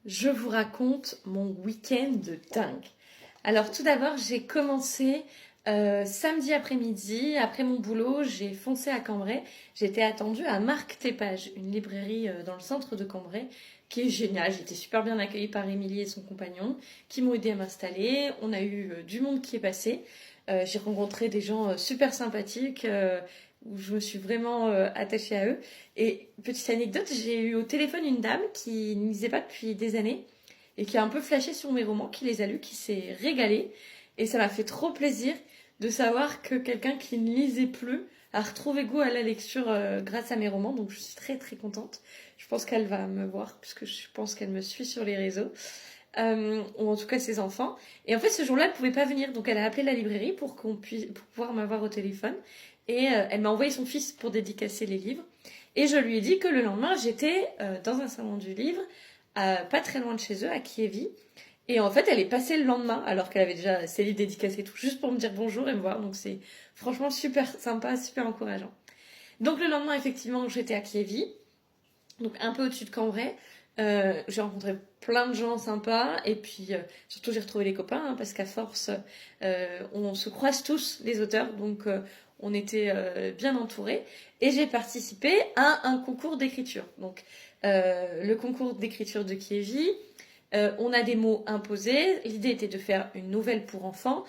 Je vous raconte mon week-end de dingue. Alors tout d'abord, j'ai commencé samedi après-midi, après mon boulot, j'ai foncé à Cambrai. J'étais attendue à Marque tes pages, une librairie dans le centre de Cambrai, qui est géniale. J'étais super bien accueillie par Émilie et son compagnon, qui m'ont aidé à m'installer. On a eu du monde qui est passé. J'ai rencontré des gens super sympathiques, où je me suis vraiment attachée à eux. Et petite anecdote, j'ai eu au téléphone une dame qui ne lisait pas depuis des années et qui a un peu flashé sur mes romans, qui les a lus, qui s'est régalée. Et ça m'a fait trop plaisir de savoir que quelqu'un qui ne lisait plus a retrouvé goût à la lecture grâce à mes romans. Donc je suis très très contente. Je pense qu'elle va me voir puisque je pense qu'elle me suit sur les réseaux. Ou en tout cas ses enfants. Et en fait, ce jour-là, elle pouvait pas venir, donc elle a appelé la librairie pour pour pouvoir m'avoir au téléphone. Et elle m'a envoyé son fils pour dédicacer les livres. Et je lui ai dit que le lendemain, j'étais dans un salon du livre, pas très loin de chez eux, à Kievi. Et en fait, elle est passée le lendemain, alors qu'elle avait déjà ses livres dédicacés et tout, juste pour me dire bonjour et me voir. Donc c'est franchement super sympa, super encourageant. Donc le lendemain, effectivement, j'étais à Kievi, donc un peu au-dessus de Cambrai. J'ai rencontré plein de gens sympas et puis surtout j'ai retrouvé les copains parce qu'à force on se croise tous les auteurs, donc on était bien entourés et j'ai participé à un concours d'écriture. Donc le concours d'écriture de Kievi, on a des mots imposés. L'idée était de faire une nouvelle pour enfants.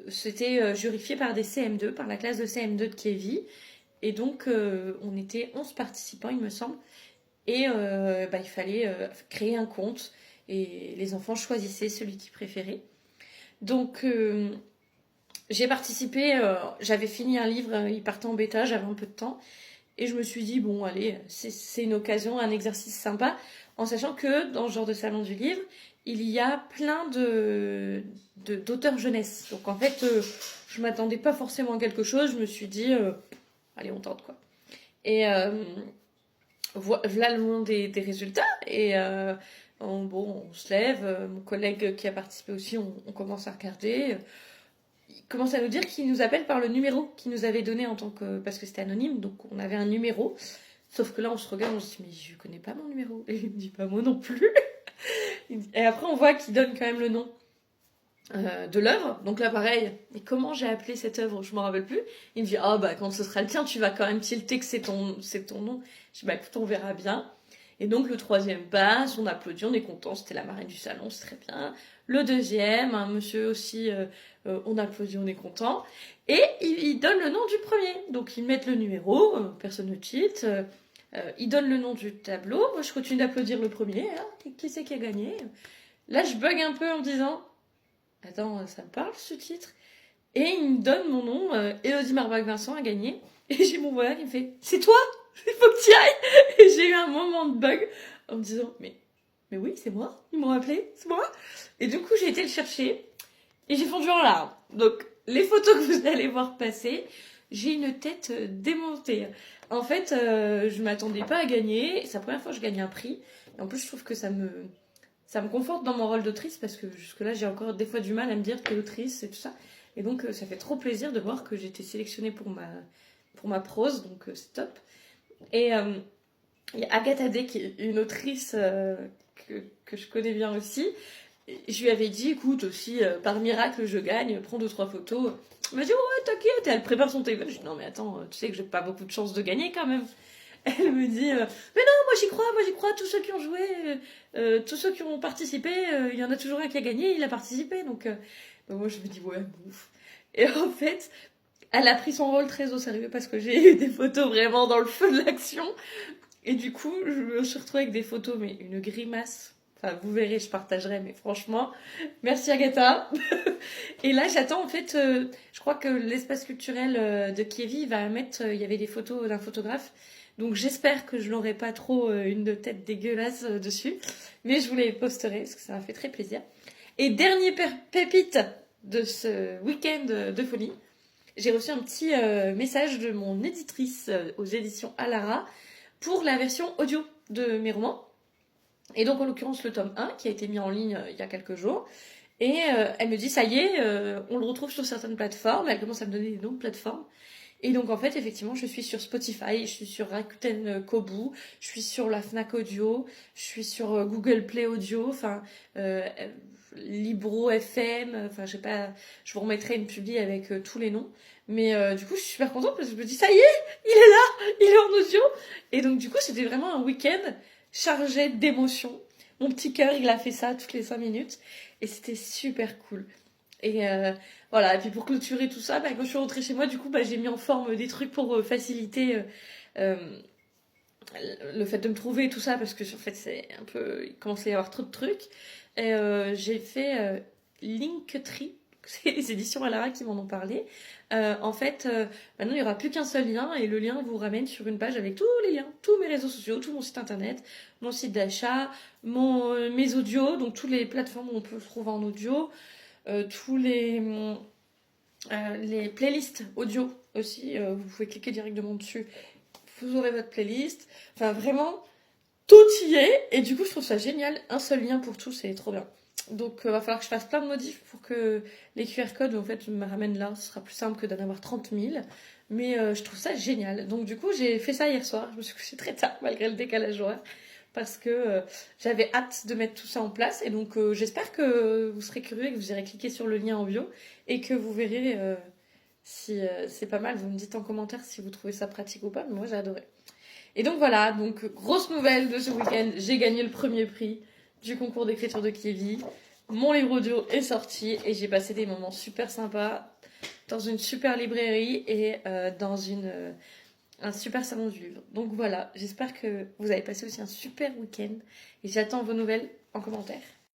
C'était jurifié par des CM2, par la classe de CM2 de Kievi. Et donc on était 11 participants il me semble. Et il fallait créer un compte et les enfants choisissaient celui qu'ils préféraient. Donc j'ai participé, j'avais fini un livre, il partait en bêta, j'avais un peu de temps. Et je me suis dit, bon, allez, c'est une occasion, un exercice sympa, en sachant que dans ce genre de salon du livre, il y a plein d'auteurs jeunesse. Donc en fait, je m'attendais pas forcément à quelque chose, je me suis dit, allez, on tente quoi. Et voilà le monde des résultats. Et on se lève. Mon collègue qui a participé aussi, on commence à regarder. Il commence à nous dire qu'il nous appelle par le numéro qu'il nous avait donné en tant que. Parce que c'était anonyme, donc on avait un numéro. Sauf que là, on se regarde, on se dit, mais je connais pas mon numéro. Et il me dit, pas moi non plus. Et après, on voit qu'il donne quand même le nom de l'œuvre. Donc là, pareil, mais comment j'ai appelé cette œuvre? Je m'en rappelle plus. Il me dit, ah bah quand ce sera le tien, tu vas quand même tilter que c'est ton nom. Je dis, bah écoute, on verra bien. Et donc le troisième passe, on applaudit, on est content, c'était la marraine du salon, c'est très bien. Le deuxième, un monsieur aussi, on applaudit, on est content. Et il donne le nom du premier. Donc ils mettent le numéro, personne ne tilte. Il donne le nom du tableau. Moi je continue d'applaudir le premier. Hein. Qui c'est qui a gagné? Là je bug un peu en me disant, attends, ça me parle ce titre? Et il me donne mon nom, Élodie Marbach-Vincent a gagné. Et j'ai mon voyage qui me fait, c'est toi? Il faut que tu y ailles. Et j'ai eu un moment de bug en me disant, mais oui, c'est moi. Ils m'ont appelé, c'est moi. Et du coup, j'ai été le chercher et j'ai fondu en larmes. Donc, les photos que vous allez voir passer, j'ai une tête démontée. En fait, je m'attendais pas à gagner. C'est la première fois que je gagne un prix. Et en plus, je trouve que ça me conforte dans mon rôle d'autrice parce que jusque-là, j'ai encore des fois du mal à me dire que l'autrice et tout ça. Et donc, ça fait trop plaisir de voir que j'ai été sélectionnée pour ma prose. Donc, c'est top. Et il y a Agathe Adé, qui est une autrice que je connais bien aussi. Je lui avais dit, écoute, aussi, par miracle, je gagne, prends 2-3 photos. Elle m'a dit, ouais, t'inquiète, et elle prépare son téléphone. Je dis, non, mais attends, tu sais que j'ai pas beaucoup de chances de gagner quand même. Elle me dit, mais non, moi j'y crois, tous ceux qui ont joué, tous ceux qui ont participé, il y en a toujours un qui a gagné, il a participé. Donc moi je me dis, ouais, bouf. Et en fait, elle a pris son rôle très au sérieux parce que j'ai eu des photos vraiment dans le feu de l'action. Et du coup, je me suis retrouvée avec des photos, mais une grimace. Enfin, vous verrez, je partagerai, mais franchement, merci Agatha. Et là, j'attends en fait, je crois que l'espace culturel de Kievi va mettre, il y avait des photos d'un photographe. Donc j'espère que je n'aurai pas trop une tête dégueulasse dessus. Mais je vous les posterai parce que ça m'a fait très plaisir. Et dernier pépite de ce week-end de folie, j'ai reçu un petit message de mon éditrice aux éditions Alara pour la version audio de mes romans. Et donc en l'occurrence le tome 1 qui a été mis en ligne il y a quelques jours. Et elle me dit, ça y est, on le retrouve sur certaines plateformes. Elle commence à me donner des noms de plateformes. Et donc en fait, effectivement, je suis sur Spotify, je suis sur Rakuten Kobu, je suis sur la Fnac Audio, je suis sur Google Play Audio, enfin Libro FM, enfin je sais pas, je vous remettrai une publi avec tous les noms. Mais du coup, je suis super contente parce que je me dis, ça y est, il est là, il est en audio. Et donc du coup, c'était vraiment un week-end chargé d'émotions. Mon petit cœur, il a fait ça toutes les 5 minutes. Et c'était super cool. Et voilà, et puis pour clôturer tout ça, quand je suis rentrée chez moi, du coup, j'ai mis en forme des trucs pour faciliter euh, le fait de me trouver et tout ça, parce que en fait, c'est un peu, il commence à y avoir trop de trucs. Et j'ai fait Linktree, c'est les éditions Alara qui m'en ont parlé. En fait, maintenant, il n'y aura plus qu'un seul lien, et le lien vous ramène sur une page avec tous les liens, tous mes réseaux sociaux, tout mon site internet, mon site d'achat, mes audios, donc toutes les plateformes où on peut se trouver en audio, tous les playlists audio aussi, vous pouvez cliquer directement dessus, vous aurez votre playlist. Enfin, vraiment, tout y est. Et du coup, je trouve ça génial. Un seul lien pour tout, c'est trop bien. Donc, va falloir que je fasse plein de modifs pour que les QR codes, en fait, me ramènent là. Ce sera plus simple que d'en avoir 30 000. Mais je trouve ça génial. Donc, du coup, j'ai fait ça hier soir. Je me suis couchée très tard, malgré le décalage horaire. Parce que j'avais hâte de mettre tout ça en place. Et donc, j'espère que vous serez curieux et que vous irez cliquer sur le lien en bio. Et que vous verrez si c'est pas mal. Vous me dites en commentaire si vous trouvez ça pratique ou pas. Mais moi, j'ai adoré. Et donc voilà, donc grosse nouvelle de ce week-end, j'ai gagné le premier prix du concours d'écriture de Kievi. Mon livre audio est sorti et j'ai passé des moments super sympas dans une super librairie et dans un super salon du livre. Donc voilà, j'espère que vous avez passé aussi un super week-end et j'attends vos nouvelles en commentaire.